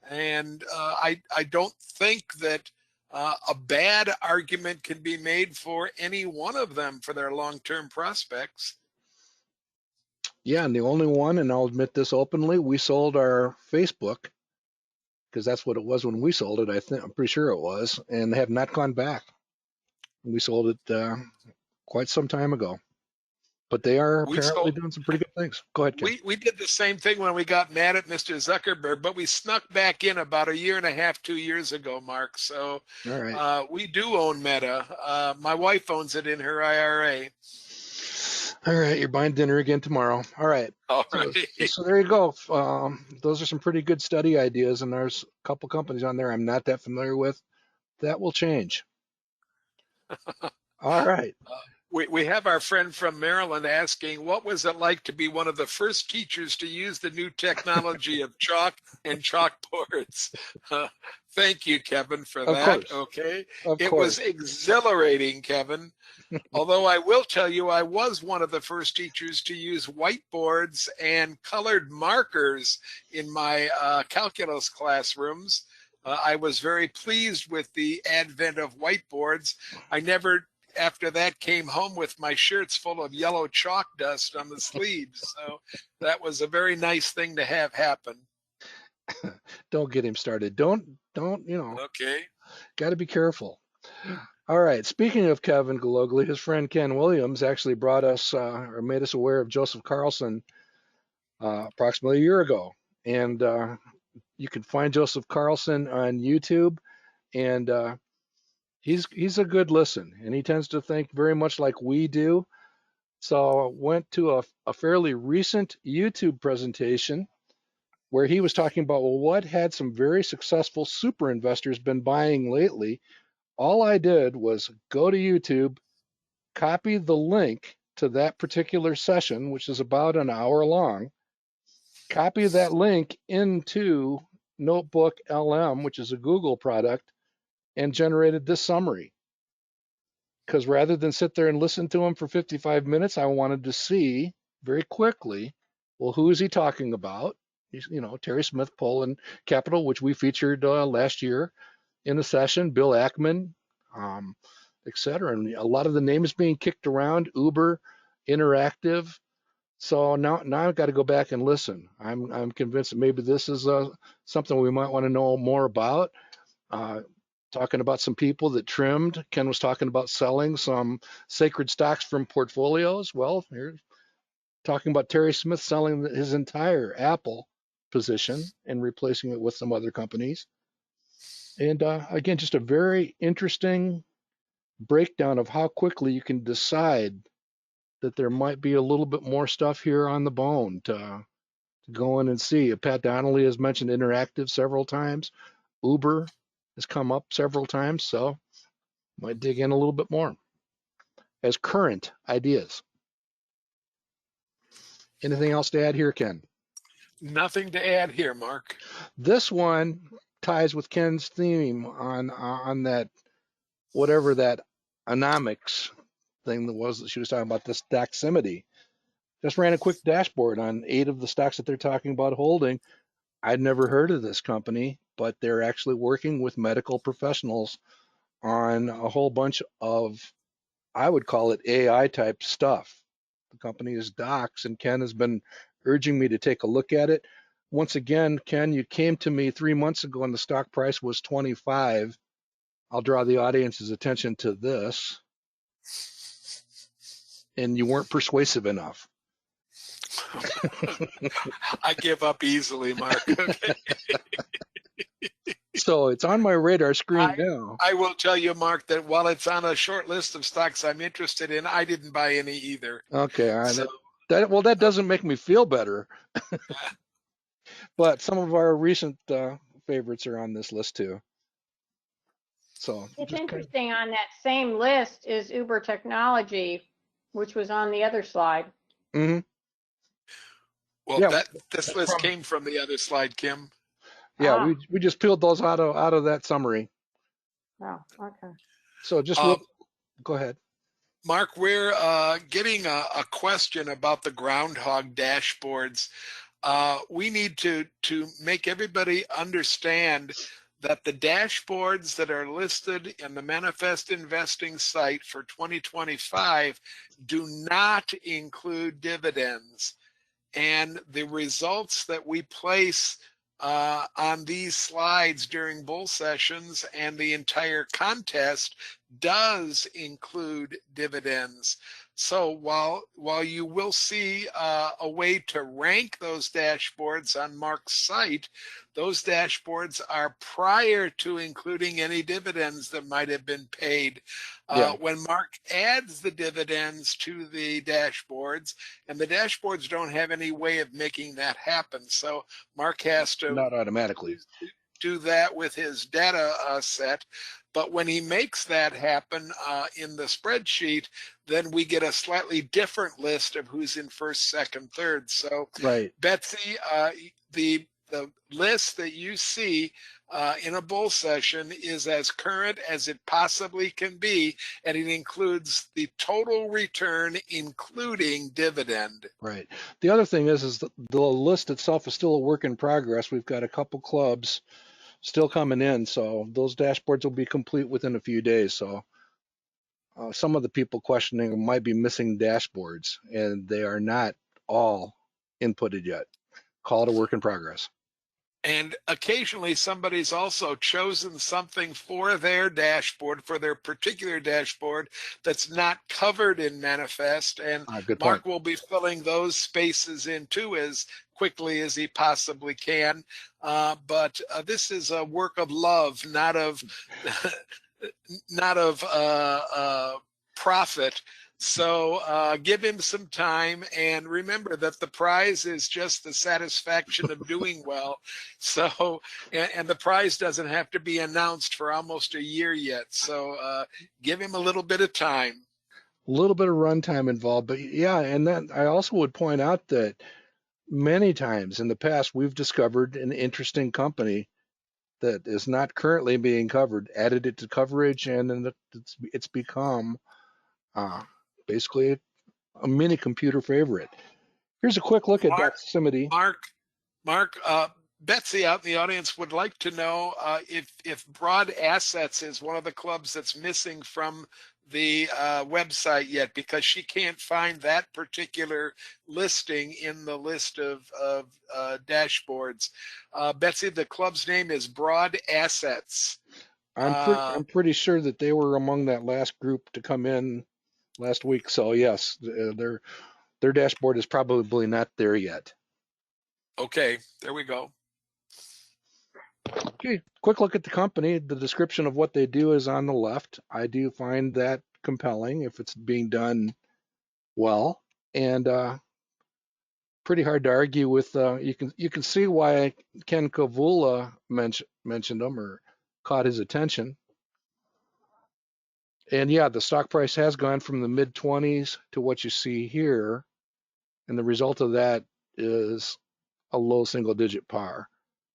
and I don't think that a bad argument can be made for any one of them for their long-term prospects. Yeah, and the only one, and I'll admit this openly, we sold our Facebook because that's what it was when we sold it. I'm pretty sure it was, and have not gone back. We sold it quite some time ago. but they are We apparently so doing some pretty good things. Go ahead, Ken. we did the same thing when we got mad at Mr. Zuckerberg, but we snuck back in about a year and a half, 2 years ago, Mark. So All right. we do own Meta. My wife owns it in her IRA. All right, you're buying dinner again tomorrow. All right. All So, right. so there you go. Those are some pretty good study ideas, and there's a couple companies on there I'm not that familiar with. That will change. All right. We have our friend from Maryland asking, what was it like to be one of the first teachers to use the new technology of chalk and chalkboards? Thank you, Kevin, for Of that. course. Okay. Of It was course. exhilarating, Kevin. Although I will tell you, I was one of the first teachers to use whiteboards and colored markers in my calculus classrooms. I was very pleased with the advent of whiteboards. I never, after that, came home with my shirts full of yellow chalk dust on the sleeves. So that was a very nice thing to have happen. Don't get him started. Don't, Okay. got to be careful. All right. Speaking of Kevin Galogly, his friend Ken Williams actually brought us or made us aware of Joseph Carlson approximately a year ago. And you can find Joseph Carlson on YouTube, and he's a good listen, and he tends to think very much like we do. So I went to a fairly recent YouTube presentation where he was talking about, well, what had some very successful super investors been buying lately. All I did was go to YouTube, copy the link to that particular session, which is about an hour long, copy that link into Notebook LM, which is a Google product, and generated this summary. Because rather than sit there and listen to him for 55 minutes, I wanted to see very quickly, well, who is he talking about? Terry Smith, Poland Capital, which we featured last year in the session, Bill Ackman, et cetera. And a lot of the names being kicked around, Uber, Interactive. So now I've got to go back and listen. I'm convinced that maybe this is something we might want to know more about. Talking about some people that trimmed. Ken was talking about selling some sacred stocks from portfolios. Well, here's talking about Terry Smith selling his entire Apple position and replacing it with some other companies. And again, just a very interesting breakdown of how quickly you can decide that there might be a little bit more stuff here on the bone to go in and see. Pat Donnelly has mentioned Interactive several times. Uber has come up several times, so might dig in a little bit more as current ideas. Anything else to add here, Ken? Nothing to add here, Mark. This one ties with Ken's theme on that, whatever that anomics thing that was that she was talking about, this Doximity. Just ran a quick dashboard on 8 of the stocks that they're talking about holding. I'd never heard of this company, but they're actually working with medical professionals on a whole bunch of, I would call it AI type stuff. The company is Docs, and Ken has been urging me to take a look at it. Once again, Ken, you came to me 3 months ago and the stock price was 25. I'll draw the audience's attention to this. And you weren't persuasive enough. I give up easily, Mark. Okay. So it's on my radar screen now. I will tell you, Mark, that while it's on a short list of stocks I'm interested in, I didn't buy any either. Okay, So, that doesn't make me feel better. But some of our recent favorites are on this list too. So It's interesting, on that same list is Uber Technology, which was on the other slide. Mm-hmm. Well, yeah, this list came from the other slide, Kim. Yeah, we just peeled those out of that summary. Oh, okay. So just go ahead. Mark, we're getting a question about the groundhog dashboards. We need to make everybody understand that the dashboards that are listed in the Manifest Investing site for 2025 do not include dividends. And the results that we place on these slides during bull sessions and the entire contest does include dividends. So while you will see a way to rank those dashboards on Mark's site, those dashboards are prior to including any dividends that might have been paid. Yeah, When Mark adds the dividends to the dashboards, and the dashboards don't have any way of making that happen, so Mark has to not automatically. do that with his data set. But when he makes that happen in the spreadsheet, then we get a slightly different list of who's in first, second, third. So Right. Betsy, the list that you see in a bull session is as current as it possibly can be, and it includes the total return, including dividend. Right. The other thing is the list itself is still a work in progress. We've got a couple clubs still coming in, so those dashboards will be complete within a few days. So some of the people questioning might be missing dashboards, and they are not all inputted yet. Call it a work in progress. And occasionally somebody's also chosen something for their dashboard, for their particular dashboard, that's not covered in Manifest. And Good point. Mark will be filling those spaces in too as quickly as he possibly can. But this is a work of love, not of not of profit. So give him some time, and remember that the prize is just the satisfaction of doing well. So, and the prize doesn't have to be announced for almost a year yet. So give him a little bit of time. A little bit of runtime involved, but yeah, and then I also would point out that many times in the past we've discovered an interesting company that is not currently being covered, added it to coverage, and then it's become uh, basically a mini computer favorite. Here's a quick look at Mark, Doximity. Mark, Betsy out in the audience would like to know if Broad Assets is one of the clubs that's missing from the website yet, because she can't find that particular listing in the list of dashboards. Betsy, the club's name is Broad Assets. I'm pretty sure that they were among that last group to come in last week. So yes, their dashboard is probably not there yet. Okay, there we go. Okay, quick look at the company. The description of what they do is on the left. I do find that compelling if it's being done well, and pretty hard to argue with. You can see why Ken Kavula mentioned them or caught his attention. And yeah, the stock price has gone from the mid 20s to what you see here, and the result of that is a low single digit par.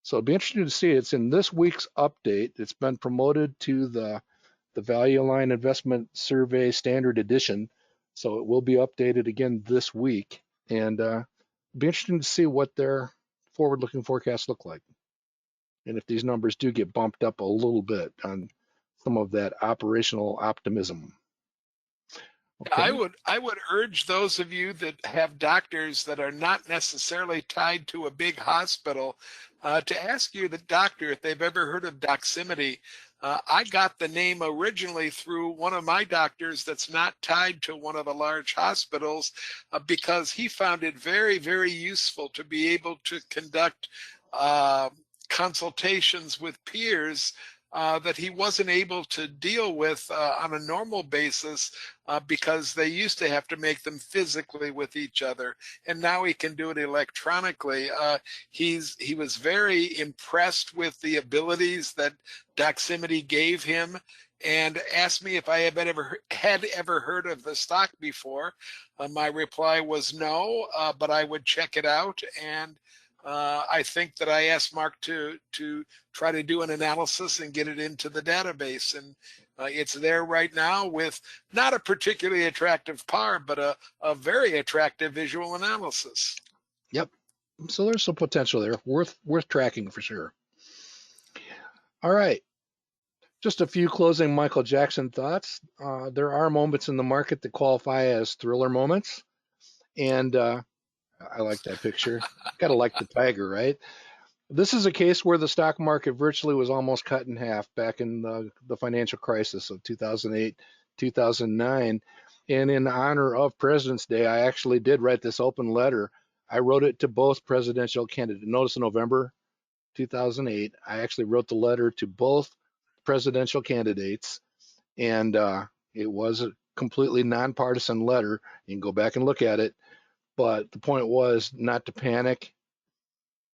So it'd be interesting to see. It's in this week's update. It's been promoted to the Value Line Investment Survey Standard Edition. So it will be updated again this week. And it'd be interesting to see what their forward-looking forecasts look like. And if these numbers do get bumped up a little bit on some of that operational optimism. Okay. I would urge those of you that have doctors that are not necessarily tied to a big hospital to ask you the doctor if they've ever heard of Doximity. I got the name originally through one of my doctors that's not tied to one of the large hospitals because he found it very, very useful to be able to conduct consultations with peers that he wasn't able to deal with on a normal basis because they used to have to make them physically with each other, and now he can do it electronically. He was very impressed with the abilities that Doximity gave him, and asked me if I had ever heard of the stock before. My reply was no, but I would check it out. And I think that I asked Mark to try to do an analysis and get it into the database, and it's there right now with not a particularly attractive par, but a very attractive visual analysis. Yep. So there's some potential there, worth tracking for sure. All right. Just a few closing Michael Jackson thoughts. There are moments in the market that qualify as thriller moments, and I like that picture. Gotta like the tiger, right? This is a case where the stock market virtually was almost cut in half back in the financial crisis of 2008, 2009. And in honor of President's Day, I actually did write this open letter. I wrote it to both presidential candidates. Notice in November 2008, I actually wrote the letter to both presidential candidates, and it was a completely nonpartisan letter. You can go back and look at it. But the point was not to panic.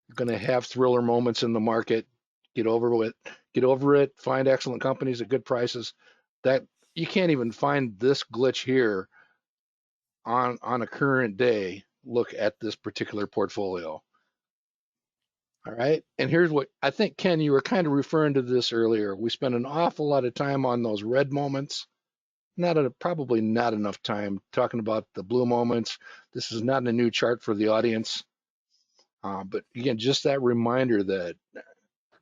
You're going to have thriller moments in the market. Get over it. Get over it. Find excellent companies at good prices. That you can't even find this glitch here on a current day. Look at this particular portfolio. All right. And here's what I think, Ken, you were kind of referring to this earlier. We spend an awful lot of time on those red moments. Probably not enough time talking about the blue moments. This is not a new chart for the audience. But again, just that reminder that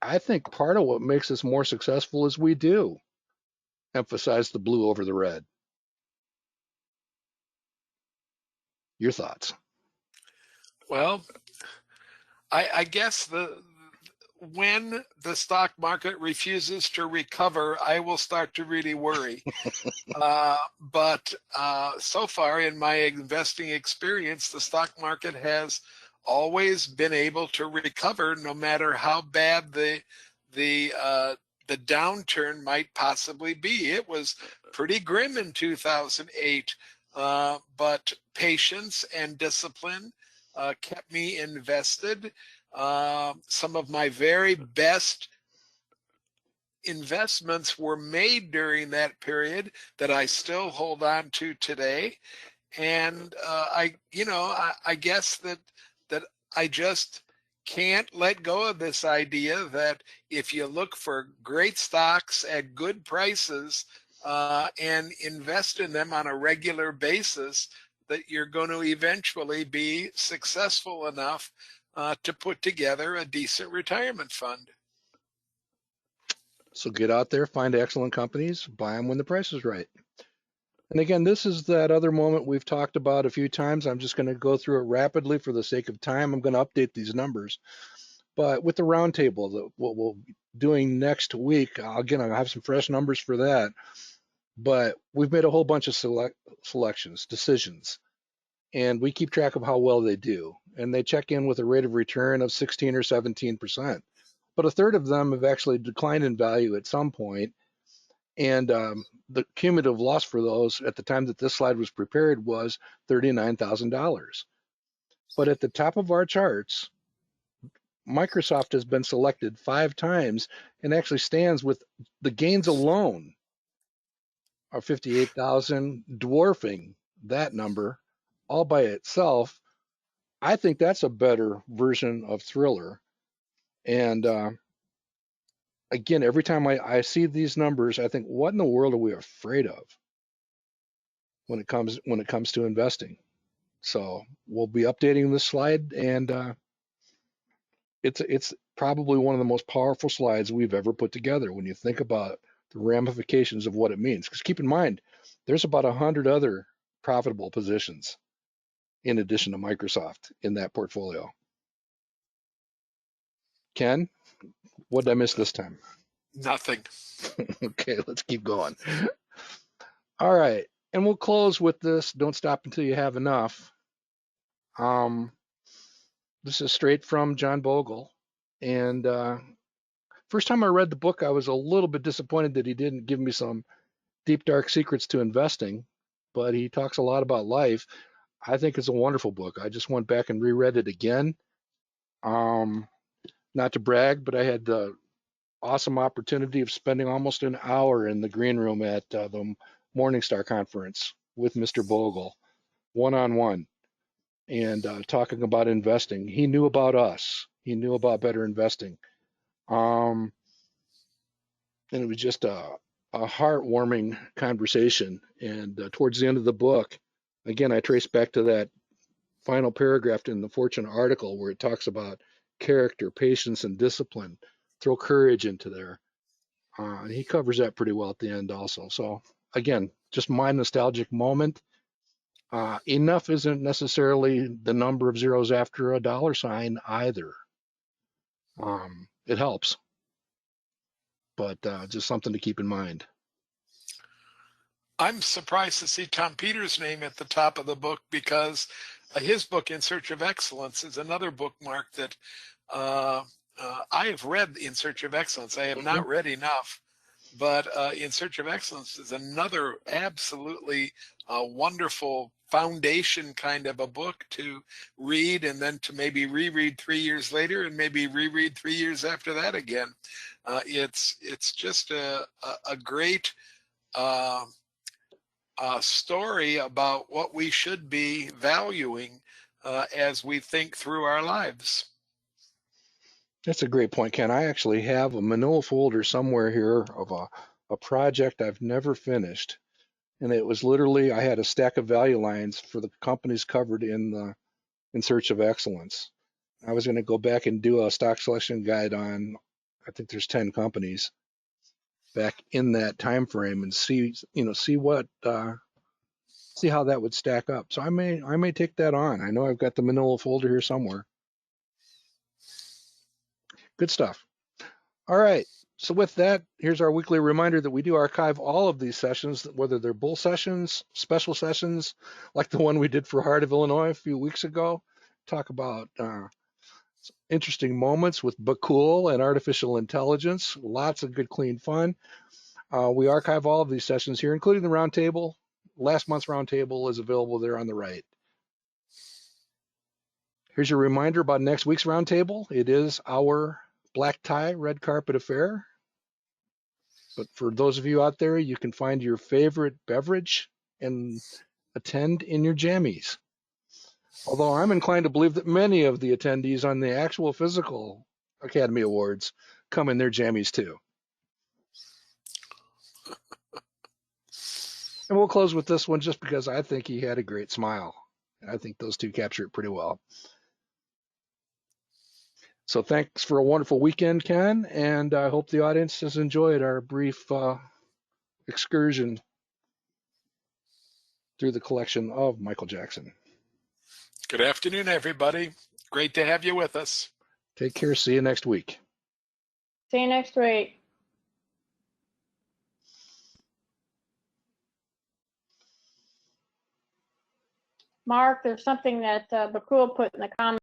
I think part of what makes us more successful is we do emphasize the blue over the red. Your thoughts? Well, I guess when the stock market refuses to recover, I will start to really worry. But so far in my investing experience, the stock market has always been able to recover, no matter how bad the downturn might possibly be. It was pretty grim in 2008, but patience and discipline kept me invested. Some of my very best investments were made during that period that I still hold on to today. And I guess that I just can't let go of this idea that if you look for great stocks at good prices and invest in them on a regular basis, that you're going to eventually be successful enough to put together a decent retirement fund. So get out there, find excellent companies, buy them when the price is right. And again, this is that other moment we've talked about a few times. I'm just going to go through it rapidly for the sake of time. I'm going to update these numbers. But with the roundtable, what we'll be doing next week, again, I'll have some fresh numbers for that. But we've made a whole bunch of selections, decisions, and we keep track of how well they do. And they check in with a rate of return of 16 or 17%. But a third of them have actually declined in value at some point. And the cumulative loss for those at the time that this slide was prepared was $39,000. But at the top of our charts, Microsoft has been selected 5 times and actually stands with the gains alone are 58,000, dwarfing that number all by itself. I think that's a better version of Thriller. And again, every time I see these numbers, I think, what in the world are we afraid of when it comes to investing? So we'll be updating this slide, and it's probably one of the most powerful slides we've ever put together when you think about the ramifications of what it means. Because keep in mind, there's about 100 other profitable positions in addition to Microsoft in that portfolio. Ken, what did I miss this time? Nothing. Okay, let's keep going. All right, and we'll close with this. Don't stop until you have enough. This is straight from John Bogle. And first time I read the book, I was a little bit disappointed that he didn't give me some deep, dark secrets to investing, but he talks a lot about life. I think it's a wonderful book. I just went back and reread it again. Not to brag, but I had the awesome opportunity of spending almost an hour in the green room at the Morningstar conference with Mr. Bogle, one-on-one, and talking about investing. He knew about us. He knew about better investing. And it was just a heartwarming conversation. And towards the end of the book, again, I trace back to that final paragraph in the Fortune article where it talks about character, patience, and discipline. Throw courage into there. And he covers that pretty well at the end also. So again, just my nostalgic moment. Enough isn't necessarily the number of zeros after a dollar sign either. It helps, but just something to keep in mind. I'm surprised to see Tom Peters' name at the top of the book, because his book, In Search of Excellence, is another bookmark that uh, I have read. In Search of Excellence, I have not read enough, but In Search of Excellence is another absolutely wonderful foundation kind of a book to read, and then to maybe reread 3 years later, and maybe reread 3 years after that again. It's just a great uh, story about what we should be valuing as we think through our lives. That's a great point, Ken. I actually have a manila folder somewhere here of a project I've never finished. And it was literally, I had a stack of value lines for the companies covered in the In Search of Excellence. I was going to go back and do a stock selection guide on, I think there's 10 companies back in that time frame, and see, see what, see how that would stack up. So I may take that on. I know I've got the manila folder here somewhere. Good stuff. All right. So with that, here's our weekly reminder that we do archive all of these sessions, whether they're bull sessions, special sessions, like the one we did for Heart of Illinois a few weeks ago. Talk about interesting moments with Bakul and artificial intelligence. Lots of good, clean fun. We archive all of these sessions here, including the roundtable. Last month's roundtable is available there on the right. Here's your reminder about next week's roundtable. It is our black tie, red carpet affair. But for those of you out there, you can find your favorite beverage and attend in your jammies. Although I'm inclined to believe that many of the attendees on the actual physical Academy Awards come in their jammies too. And we'll close with this one just because I think he had a great smile. I think those two capture it pretty well. So thanks for a wonderful weekend, Ken, and I hope the audience has enjoyed our brief excursion through the collection of Michael Jackson. Good afternoon, everybody. Great to have you with us. Take care. See you next week. See you next week. Mark, there's something that Bakul put in the comments.